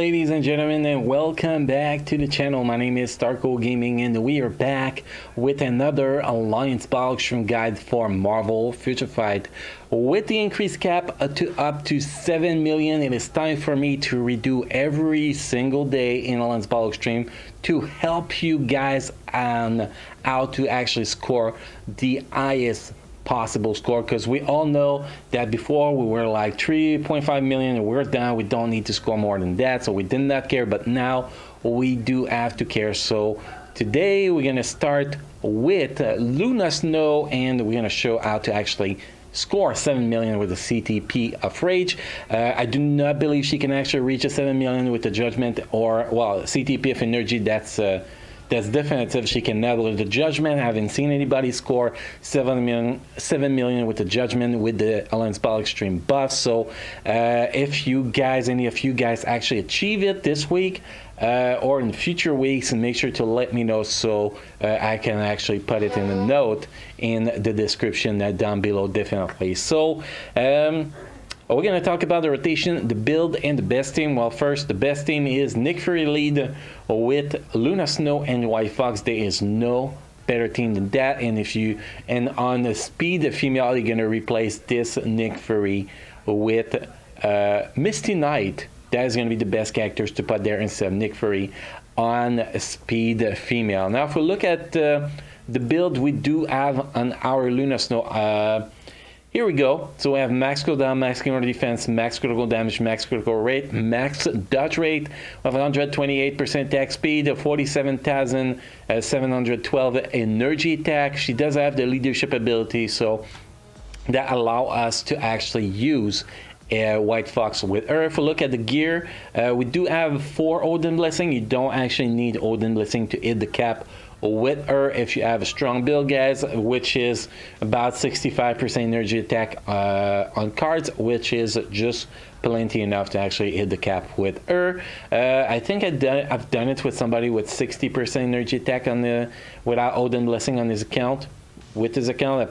ladies and gentlemen, and welcome back to the channel. My name is Starco Gaming, and we are back with another Alliance Battle Stream guide for Marvel Future Fight. With the increased cap up to 7 million, it is time for me to redo every single day in Alliance Battle Stream to help you guys on how to actually score the highest possible score, because we all know that before we were like 3.5 million and we're down, we don't need to score more than that, so we did not care, but now we do have to care. So today we're gonna start with Luna Snow, and we're gonna show how to actually score 7 million with the CTP of Rage. I do not believe she can actually reach a 7 million with the Judgment, or well, CTP of Energy, that's definitive. She can never with the Judgment. I haven't seen anybody score 7 million with the Judgment with the Alliance Battle Extreme buff. So if you guys, any of you guys actually achieve it this week or in future weeks, and make sure to let me know so I can actually put it in a note in the description down below, definitely. So we're going to talk about the rotation, the build, and the best team. Well, first, the best team is Nick Fury lead with Luna Snow and White Fox. There is no better team than that. And on the speed, the female, you're going to replace this Nick Fury with Misty Knight. That is going to be the best characters to put there instead of Nick Fury on speed female. Now, if we look at the build we do have on our Luna Snow, here we go. So we have max cooldown, max counter defense, max critical damage, max critical rate, max dodge rate. We have 128% attack speed, 47,712 energy attack. She does have the leadership ability, so that allow us to actually use White Fox with her. If we look at the gear, we do have 4 Odin Blessing. You don't actually need Odin Blessing to hit the cap with her if you have a strong build, guys, which is about 65% energy attack on cards, which is just plenty enough to actually hit the cap with her. I think I've done it with somebody with 60% energy attack on without Odin Blessing on his account. With his account, I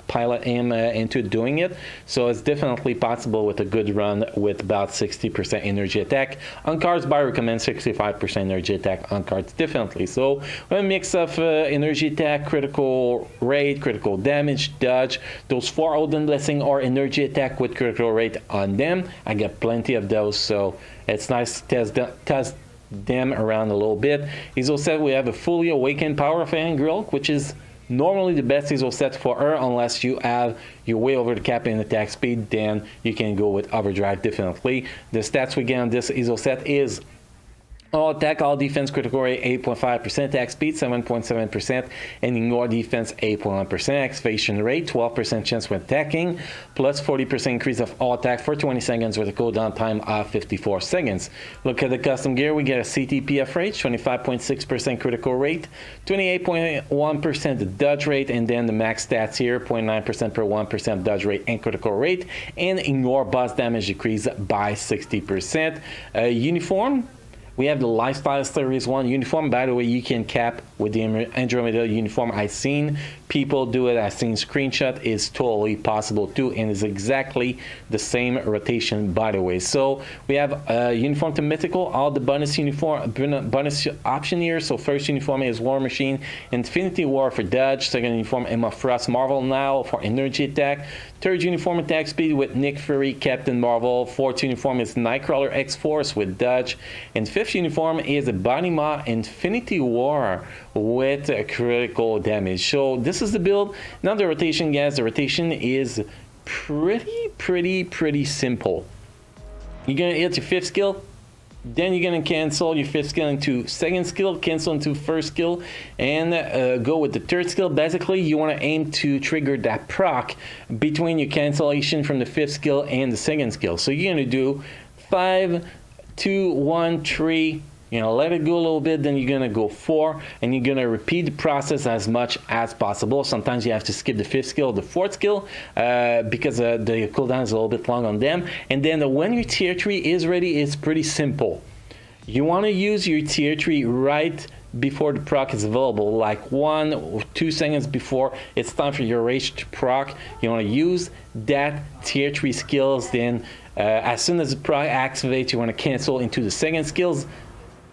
pilot him into doing it, so it's definitely possible with a good run with about 60% energy attack on cards, but I recommend 65% energy attack on cards, definitely. So a mix of energy attack, critical rate, critical damage, dodge, those 4 Odin Blessing or energy attack with critical rate on them. I got plenty of those, so it's nice to test them around a little bit. He's also said we have a fully awakened power of Angrilk, which is normally the best ISO set for her, unless you have you're way over the cap in attack speed, then you can go with overdrive, definitely. The stats we get on this ISO set is all attack, all defense, critical rate 8.5%, attack speed 7.7%, and ignore defense 8.1%, activation rate 12% chance when attacking, plus 40% increase of all attack for 20 seconds with a cooldown time of 54 seconds. Look at the custom gear, we get a CTP of rate, 25.6% critical rate, 28.1% dodge rate, and then the max stats here, 0.9% per 1% dodge rate and critical rate, and ignore boss damage decrease by 60%. Uniform, we have the Lifestyle Series 1 uniform. By the way, you can cap with the Andromeda uniform. I've seen people do it. I've seen screenshot. It's totally possible too, and it's exactly the same rotation, by the way. So we have uniform to mythical, all the bonus bonus option here. So first uniform is War Machine, Infinity War for dodge. Second uniform, Emma Frost Marvel now for energy attack. Third uniform, attack speed with Nick Fury, Captain Marvel. Fourth uniform is Nightcrawler X-Force with dodge. And fifth uniform is Banima Infinity War with critical damage. So this is the build. Now the rotation, guys. The rotation is pretty simple. You're gonna hit your 5th skill, then you're gonna cancel your 5th skill into 2nd skill, cancel into 1st skill, and go with the 3rd skill. Basically, you want to aim to trigger that proc between your cancellation from the 5th skill and the 2nd skill. So you're gonna do 5, 2, 1, 3. You know, let it go a little bit, then you're gonna go 4, and you're gonna repeat the process as much as possible. Sometimes you have to skip the 5th skill, the 4th skill, because the cooldown is a little bit long on them. And then when your tier 3 is ready, it's pretty simple. You want to use your tier 3 right before the proc is available, like 1 or 2 seconds before it's time for your rage to proc. You want to use that tier 3 skills, then As soon as the proc activates, you want to cancel into the second skills,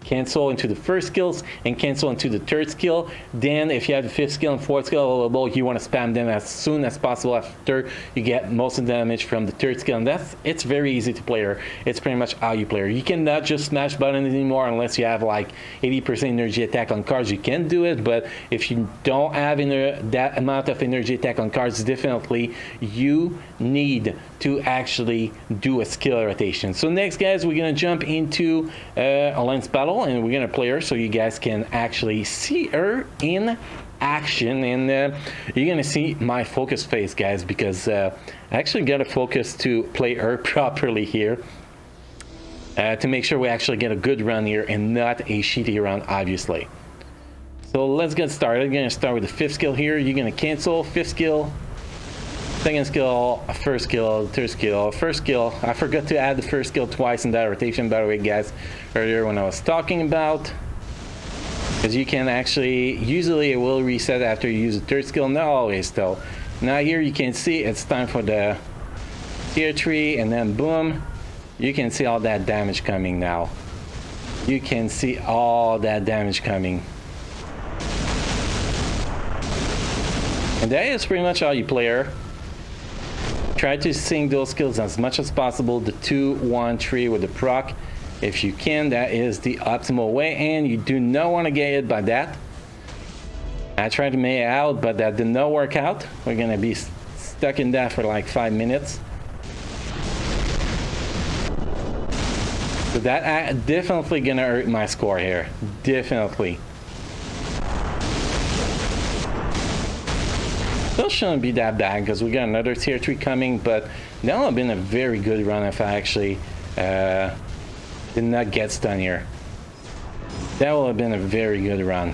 cancel into the first skills, and cancel into the third skill. Then if you have the fifth skill and fourth skill available, you want to spam them as soon as possible after you get most of the damage from the third skill. And it's very easy to play her. It's pretty much how you play her. You cannot just smash buttons anymore unless you have like 80% energy attack on cards. You can do it, but if you don't have that amount of energy attack on cards, definitely you need to actually do a skill rotation. So next, guys, we're gonna jump into Alliance Battle, and we're gonna play her so you guys can actually see her in action. And you're gonna see my focus face, guys, because I actually got to focus to play her properly here, to make sure we actually get a good run here and not a shitty run, obviously. So let's get started. I'm gonna start with the fifth skill here. You're gonna cancel fifth skill, second skill, first skill, third skill, first skill. I forgot to add the first skill twice in that rotation, by the way, guys, earlier when I was talking about. Because you can actually, usually it will reset after you use the third skill, not always though. Now here you can see it's time for the tier 3, and then boom, you can see all that damage coming now. You can see all that damage coming. And that is pretty much how you play her. Try to sync those skills as much as possible, the 2, 1, 3 with the proc. If you can, that is the optimal way, and you do not want to get hit by that. I tried to make it out, but that did not work out. We're going to be stuck in that for like 5 minutes. So that definitely going to hurt my score here. Definitely. Still shouldn't be that bad because we got another tier 3 coming, but that would have been a very good run if I actually did not get stunned here. That would have been a very good run.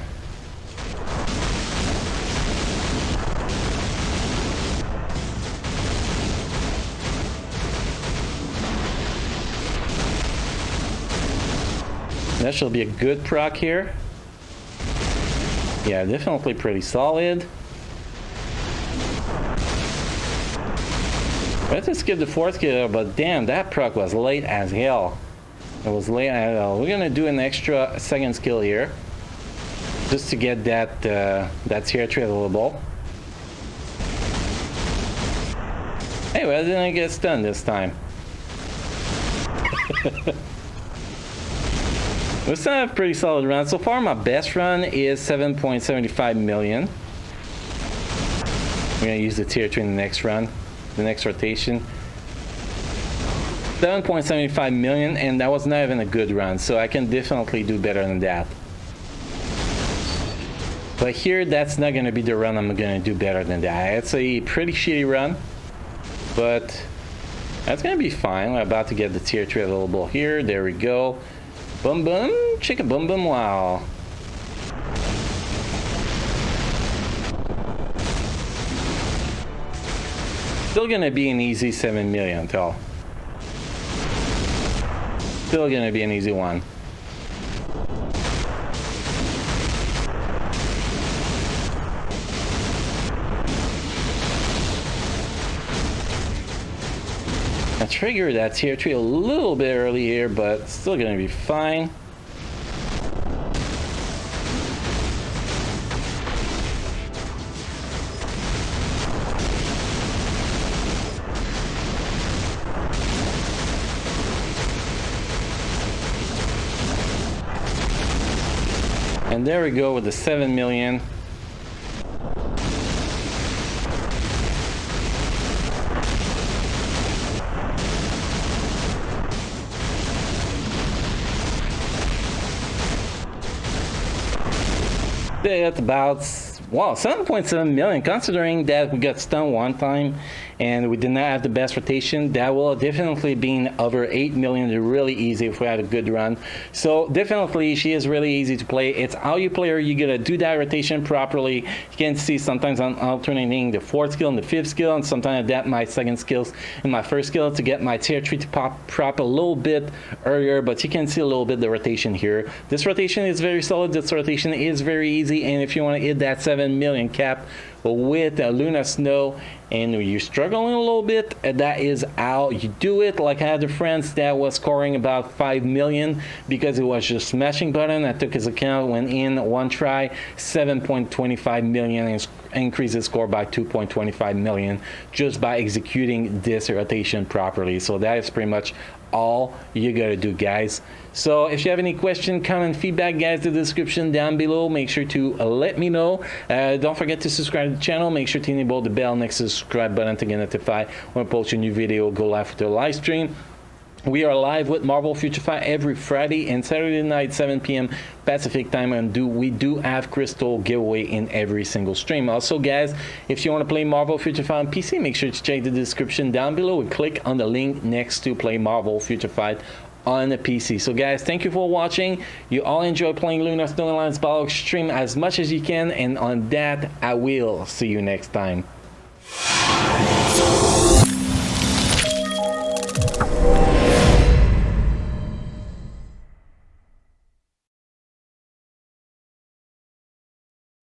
That should be a good proc here. Yeah, definitely pretty solid. Let's just skip the fourth skill, but damn, that proc was late as hell. It was late as hell. We're gonna do an extra second skill here, just to get that that tier 3 available. Anyway, I didn't get stunned this time. It's a pretty solid run. So far, my best run is 7.75 million. We're gonna use the tier 3 in the next run. The next rotation, 7.75 million, and that was not even a good run, so I can definitely do better than that. But here, that's not going to be the run I'm going to do better than that. It's a pretty shitty run, but that's going to be fine. We're about to get the tier 3 available here. There we go. Boom boom, chicka boom boom, wow. Still gonna be an easy 7 million, though. Still gonna be an easy one. I triggered that tier 3 a little bit early here, but still gonna be fine. And there we go with the 7 million. That's about, wow, 7.7 million, considering that we got stunned one time and we did not have the best rotation. That will definitely be over 8 million, really easy if we had a good run. So definitely she is really easy to play. It's how you play her. You gotta do that rotation properly. You can see sometimes I'm alternating the fourth skill and the fifth skill, and sometimes I adapt my second skills and my first skill to get my tier 3 to prop a little bit earlier, but you can see a little bit the rotation here. This rotation is very solid. This rotation is very easy, and if you want to hit that 1.7 million cap with Luna Snow, and you're struggling a little bit, that is how you do it. Like I had a friend that was scoring about 5 million because it was just smashing button. I took his account, went in one try, 7.25 million, and increased his score by 2.25 million just by executing this rotation properly. So that is pretty much all you gotta do, guys. So if you have any question, comment, feedback, guys, the description down below. Make sure to let me know. Don't forget to subscribe to the channel. Make sure to enable the bell next to the subscribe button to get notified when I post a new video. Go live with the live stream. We are live with Marvel Future Fight every Friday and Saturday night, 7 p.m. Pacific time, and we do have crystal giveaway in every single stream. Also, guys, if you want to play Marvel Future Fight on PC, make sure to check the description down below and click on the link next to play Marvel Future Fight on the PC. So, guys, thank you for watching. You all enjoy playing Luna Snow Alliance Battle Extreme as much as you can, and on that, I will see you next time.